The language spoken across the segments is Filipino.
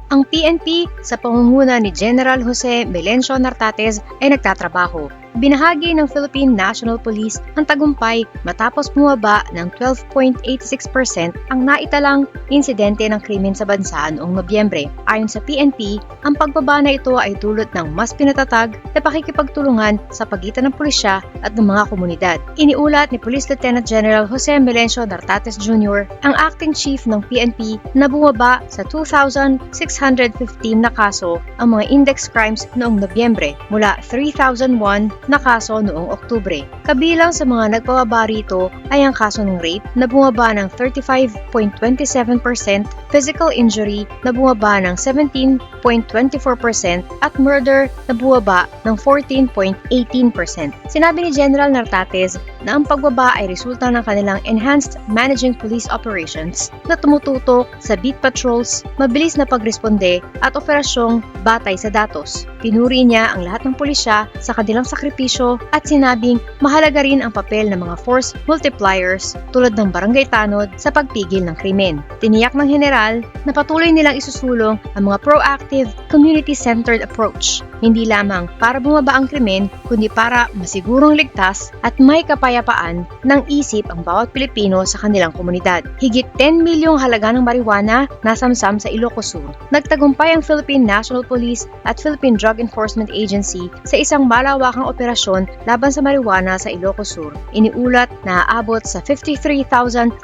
Ang PNP sa pangunguna ni General Jose Melencio Nartates ay nagtatrabaho. Binahagi ng Philippine National Police ang tagumpay matapos bumaba ng 12.86% ang naitalang insidente ng krimen sa bansa noong Nobyembre. Ayon sa PNP, ang pagbaba na ito ay dulot ng mas pinatatag na pakikipagtulungan sa pagitan ng pulisya at ng mga komunidad. Iniulat ni Police Lieutenant General Jose Melencio Nartates Jr., ang acting chief ng PNP, na bumaba sa 2,615 na kaso ang mga index crimes noong Nobyembre mula 3,001 na kaso noong Oktubre. Kabilang sa mga nagpababa rito ay ang kaso ng rape na bumaba ng 35.27%, physical injury na bumaba ng 17.24% at murder na bumaba ng 14.18%. Sinabi ni General Nartates na ang pagbaba ay resulta ng kanilang enhanced managing police operations na tumututok sa beat patrols, mabilis na pagresponde at operasyong batay sa datos. Pinuri niya ang lahat ng pulisya sa kanilang sakripisyo at sinabing mahalaga rin ang papel ng mga force multipliers tulad ng barangay tanod sa pagpigil ng krimen. Tiniyak ng general na patuloy nilang isusulong ang mga proactive, community-centered approach, hindi lamang para bumaba ang krimen, kundi para masigurong ligtas at may kapayapaan ng isip ang bawat Pilipino sa kanilang komunidad. Higit 10 milyong halaga ng marijuana nasamsam sa Ilocos Sur. Nagtagumpay ang Philippine National Police at Philippine Drug Enforcement Agency sa isang malawakang operasyon laban sa marijuana sa Ilocos Sur. Iniulat na aabot sa 53,400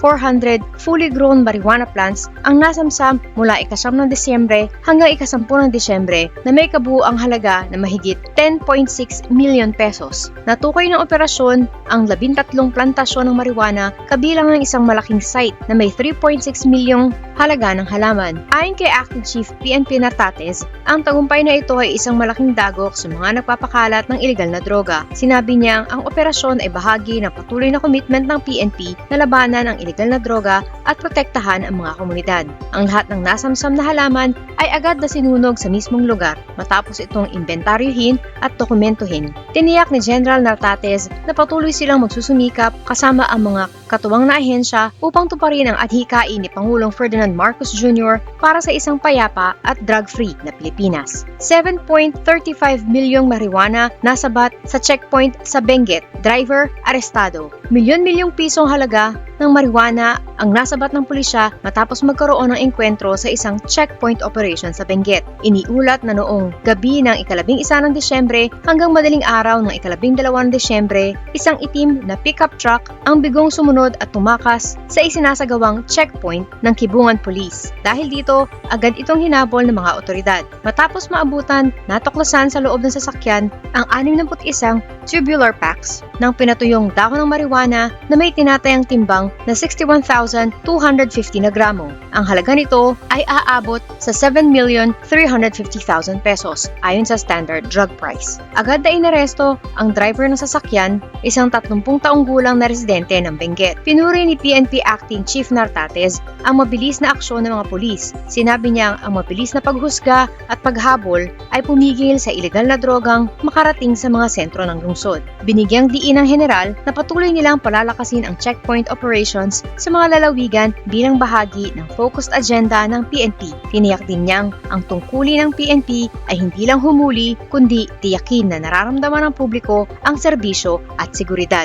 fully grown marijuana plants ang nasamsam mula ika-9 ng Disyembre hanggang ika-10 ng Disyembre na may kabuuang halaga na mahigit 10.6 million pesos. Natukoy ng operasyon ang 13 plantasyon ng marijuana kabilang ng isang malaking site na may 3.6 milyong halaga ng halaman. Ayon kay Acting Chief PNP Nartates, ang tagumpay na ito ay isang malaking dagok sa mga nagpapakalat ng iligal na droga. Sinabi niyang ang operasyon ay bahagi ng patuloy na commitment ng PNP na labanan ang iligal na droga at protektahan ang mga komunidad. Ang lahat ng nasamsam na halaman ay agad na sinunog sa mismong lugar matapos itong inventaryohin at dokumentuhin. Tiniyak ni General Nartates na patuloy silang magsusumikap kasama ang mga katuwang na ahensya upang tuparin ang adhikain ni Pangulong Ferdinand Marcos Jr. para sa isang payapa at drug-free na Pilipinas. 7.35 milyong marijuana nasabat sa checkpoint sa Benguet, driver arestado. Milyon-milyong pisong halaga ng marijuana ang nasabat ng pulisya matapos magkaroon ng engkwentro sa isang checkpoint operation sa Benguet. Iniulat na noong gabi ng ika-11 ng Disyembre hanggang madaling araw ng ika-12 ng Disyembre, isang itim na pickup truck ang bigong sumunod at tumakas sa isinasagawang checkpoint ng Kibungan Police. Dahil dito, agad itong hinabol ng mga otoridad. Matapos maabutan, natuklasan sa loob ng sasakyan ang 61 tubular packs ng pinatuyong dahon ng marijuana na may tinatayang timbang na 61,250 na gramo. Ang halaga nito ay aabot sa 7,350,000 pesos ayon sa standard drug price. Agad na inaresto ang driver ng sasakyan, isang 30 taong gulang na residente ng Benguet. Pinuri ni PNP Acting Chief Nartates ang mabilis na aksyon ng mga pulis. Sinabi niyang ang mabilis na paghusga at paghabol ay pumigil sa ilegal na drogang makarating sa mga sentro ng lungsod. Binigyang diin ng general na patuloy nilang palalakasin ang checkpoint operations sa mga lalawigan bilang bahagi ng focused agenda ng PNP. Tiniyak din niyang ang tungkulin ng PNP ay hindi lang humuli kundi tiyakin na nararamdaman ng publiko ang serbisyo at seguridad.